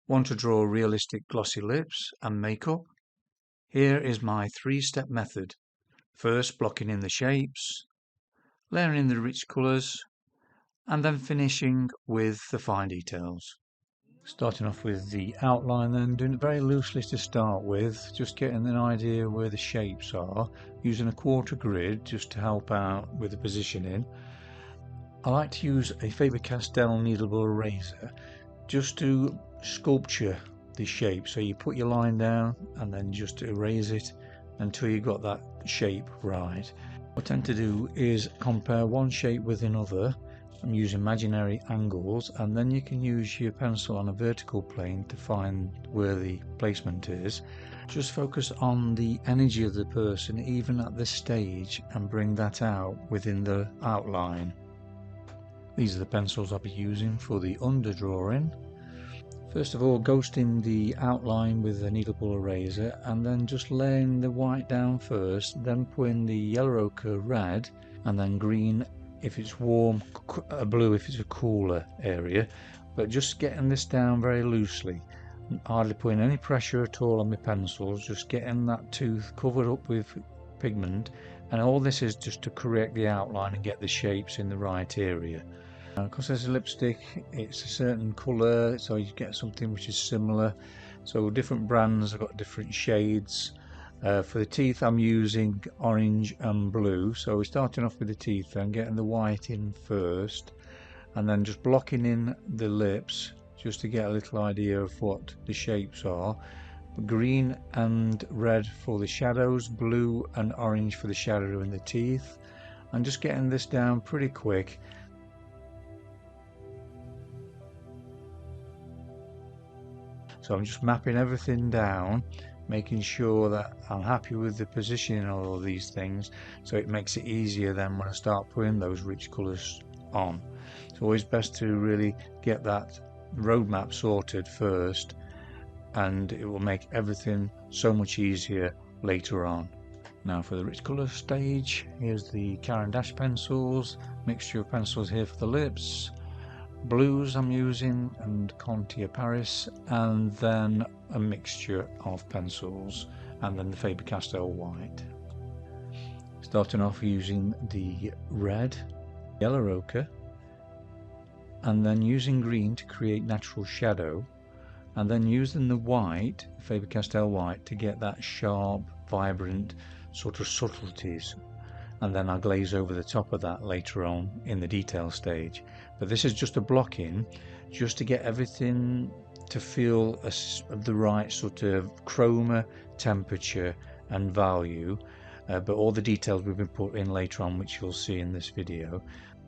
Want to draw realistic glossy lips and makeup? Here is my 3-step method. First, blocking in the shapes, layering in the rich colours, and then finishing with the fine details. Starting off with the outline then, doing it very loosely to start with, just getting an idea where the shapes are, using a quarter grid just to help out with the positioning. I like to use a Faber-Castell kneadable eraser just to sculpture the shape. So you put your line down and then just erase it until you got that shape right. What I tend to do is compare one shape with another and use imaginary angles, and then you can use your pencil on a vertical plane to find where the placement is. Just focus on the energy of the person even at this stage and bring that out within the outline. These are the pencils I'll be using for the underdrawing. First of all, ghosting the outline with a kneadable eraser and then just laying the white down first, then putting the yellow ochre red and then green if it's warm, blue if it's a cooler area, but just getting this down very loosely, hardly putting any pressure at all on my pencils, just getting that tooth covered up with pigment, and all this is just to correct the outline and get the shapes in the right area. Because there's a lipstick, it's a certain colour, so you get something which is similar. So different brands have got different shades. For the teeth I'm using orange and blue, so we're starting off with the teeth and getting the white in first, and then just blocking in the lips just to get a little idea of what the shapes are. Green and red for the shadows, blue and orange for the shadow in the teeth, and just getting this down pretty quick. So I'm just mapping everything down, making sure that I'm happy with the positioning of all these things, so it makes it easier then when I start putting those rich colours on. It's always best to really get that roadmap sorted first, and it will make everything so much easier later on. Now for the rich colour stage, here's the Caran d'Ache pencils, mixture of pencils here for the lips, blues I'm using and Contia Paris, and then a mixture of pencils, and then the Faber-Castell white. Starting off using the red, yellow ochre, and then using green to create natural shadow, and then using the white, Faber-Castell white, to get that sharp, vibrant sort of subtleties, and then I'll glaze over the top of that later on in the detail stage. But this is just a block in, just to get everything to feel of the right sort of chroma, temperature and value, but all the details will be put in later on, which you'll see in this video.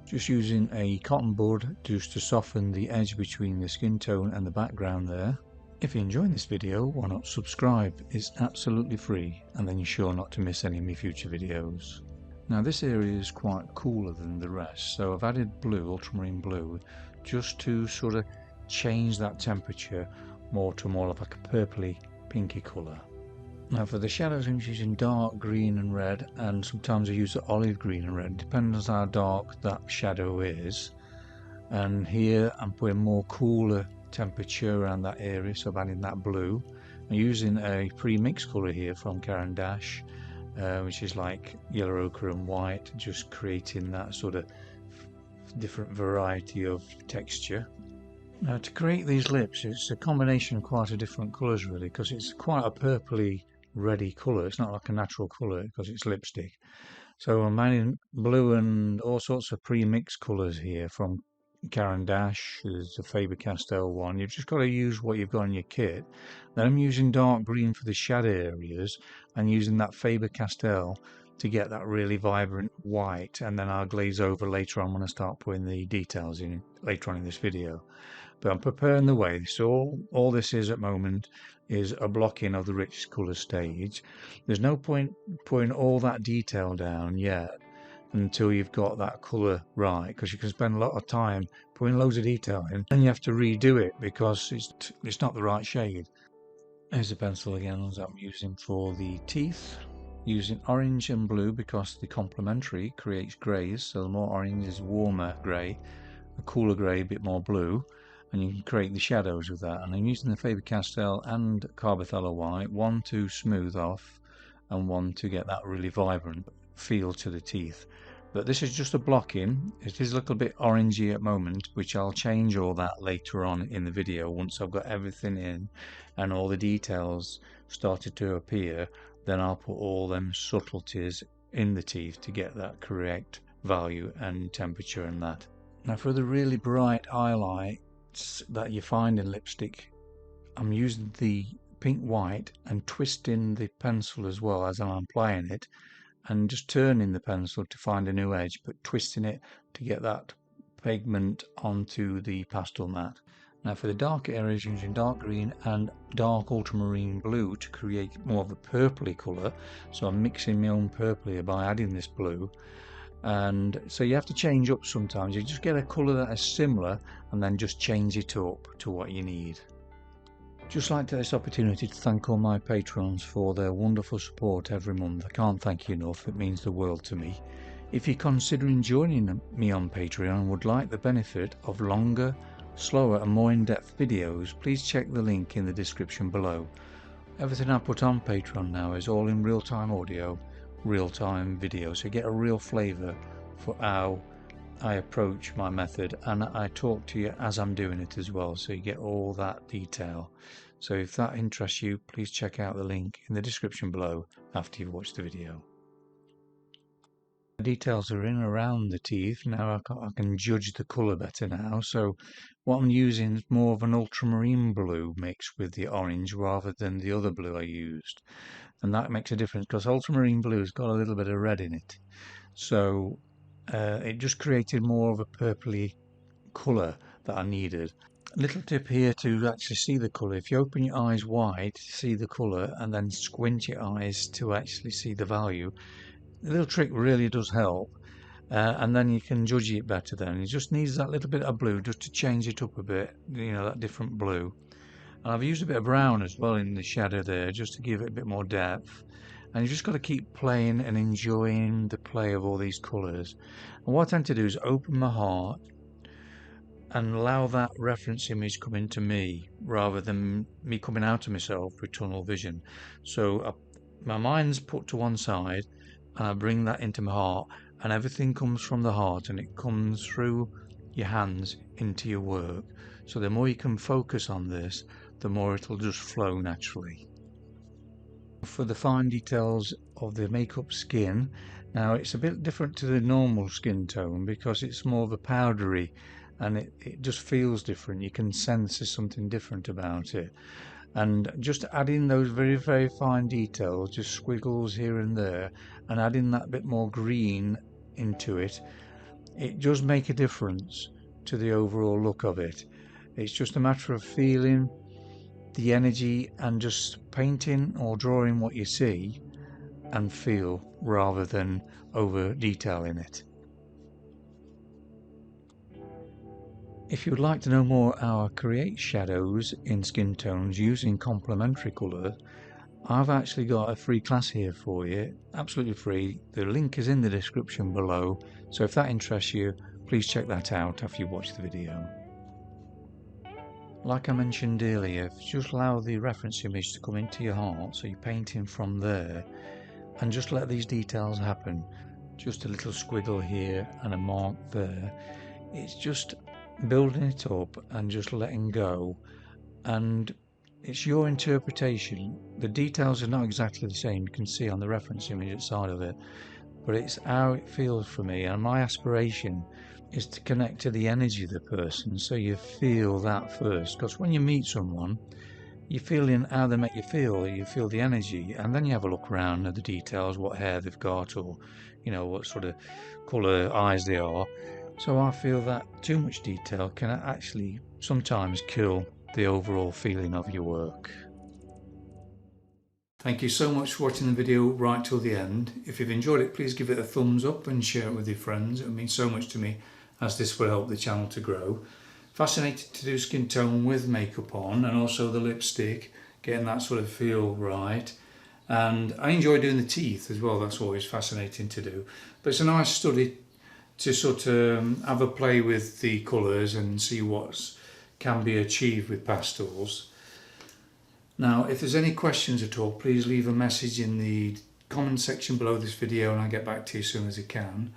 Just using a cotton bud just to soften the edge between the skin tone and the background there. If you're enjoying this video, why not subscribe? It's absolutely free, and then you're sure not to miss any of my future videos. Now this area is quite cooler than the rest, so I've added blue, ultramarine blue, just to sort of change that temperature more to more of like a purpley, pinky colour. Now for the shadows I'm using dark green and red, and sometimes I use the olive green and red, depends on how dark that shadow is. And here I'm putting more cooler temperature around that area, so I'm adding that blue. I'm using a pre-mixed colour here from Caran d'Ache, which is like yellow ochre and white, just creating that sort of different variety of texture. Now to create these lips, it's a combination of quite a different colours really, because it's quite a purpley reddy colour. It's not like a natural colour because it's lipstick. So I'm adding blue and all sorts of pre-mixed colours here from Caran d'Ache. There's a Faber-Castell one. You've just got to use what you've got in your kit. Then I'm using dark green for the shadow areas and using that Faber-Castell to get that really vibrant white, and then I'll glaze over later on when I start putting the details in later on in this video. But I'm preparing the way, so all this is at the moment is a blocking of the rich colour stage. There's no point putting all that detail down yet until you've got that colour right, because you can spend a lot of time putting loads of detail in and you have to redo it because it's not the right shade. Here's the pencil again that I'm using for the teeth, using orange and blue because the complementary creates greys, so the more orange is warmer grey, a cooler grey a bit more blue, and you can create the shadows with that. And I'm using the Faber-Castell and Carbothello white, one to smooth off and one to get that really vibrant feel to the teeth. But this is just a blocking. It is a little bit orangey at the moment, which I'll change all that later on in the video once I've got everything in and all the details started to appear. Then I'll put all them subtleties in the teeth to get that correct value and temperature and that. Now for the really bright highlights that you find in lipstick, I'm using the pink white and twisting the pencil as well as I'm applying it, and just turning the pencil to find a new edge, but twisting it to get that pigment onto the pastel mat. Now for the darker areas, using dark green and dark ultramarine blue to create more of a purpley colour. So I'm mixing my own purple by adding this blue. And so you have to change up sometimes. You just get a colour that is similar and then just change it up to what you need. Just like to take this opportunity to thank all my patrons for their wonderful support every month. I can't thank you enough, it means the world to me. If you're considering joining me on Patreon and would like the benefit of longer, slower and more in-depth videos, please check the link in the description below. Everything I put on Patreon now is all in real-time audio, real-time video, so you get a real flavour for how I approach my method, and I talk to you as I'm doing it as well, so you get all that detail. So if that interests you, please check out the link in the description below after you've watched the video. The details are in around the teeth. Now I can judge the colour better now, so what I'm using is more of an ultramarine blue mixed with the orange rather than the other blue I used, and that makes a difference because ultramarine blue has got a little bit of red in it, so it just created more of a purpley colour that I needed. A little tip here to actually see the colour: if you open your eyes wide to see the colour and then squint your eyes to actually see the value, the little trick really does help, and then you can judge it better then. It just needs that little bit of blue just to change it up a bit, you know, that different blue. And I've used a bit of brown as well in the shadow there just to give it a bit more depth. And you just got to keep playing and enjoying the play of all these colours. And what I tend to do is open my heart and allow that reference image come into me rather than me coming out of myself with tunnel vision. So my mind's put to one side and I bring that into my heart, and everything comes from the heart and it comes through your hands into your work. So the more you can focus on this, the more it'll just flow naturally. For the fine details of the makeup skin, now it's a bit different to the normal skin tone because it's more of a powdery, and it just feels different. You can sense there's something different about it, and just adding those very fine details, just squiggles here and there, and adding that bit more green into it, it does make a difference to the overall look of it. It's just a matter of feeling the energy and just painting or drawing what you see and feel rather than over detailing it. If you would like to know more how I create shadows in skin tones using complementary colour, I've actually got a free class here for you, absolutely free. The link is in the description below, so if that interests you, please check that out after you watch the video. Like I mentioned earlier, just allow the reference image to come into your heart, so you're painting from there, and just let these details happen. Just a little squiggle here and a mark there. It's just building it up and just letting go, and it's your interpretation. The details are not exactly the same, you can see on the reference image outside of it, but it's how it feels for me, and my aspiration is to connect to the energy of the person, so you feel that first, because when you meet someone, you feel in how they make you feel the energy, and then you have a look around at the details, what hair they've got, or you know, what sort of colour eyes they are. So I feel that too much detail can actually sometimes kill the overall feeling of your work. Thank you so much for watching the video right till the end. If you've enjoyed it, please give it a thumbs up and share it with your friends. It would mean so much to me, as this will help the channel to grow. Fascinated to do skin tone with makeup on, and also the lipstick, getting that sort of feel right. And I enjoy doing the teeth as well, that's always fascinating to do. But it's a nice study to sort of have a play with the colours and see what's can be achieved with pastels. Now, if there's any questions at all, please leave a message in the comment section below this video and I'll get back to you as soon as I can.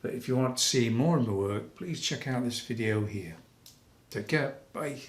But if you want to see more of my work, please check out this video here. Take care. Bye.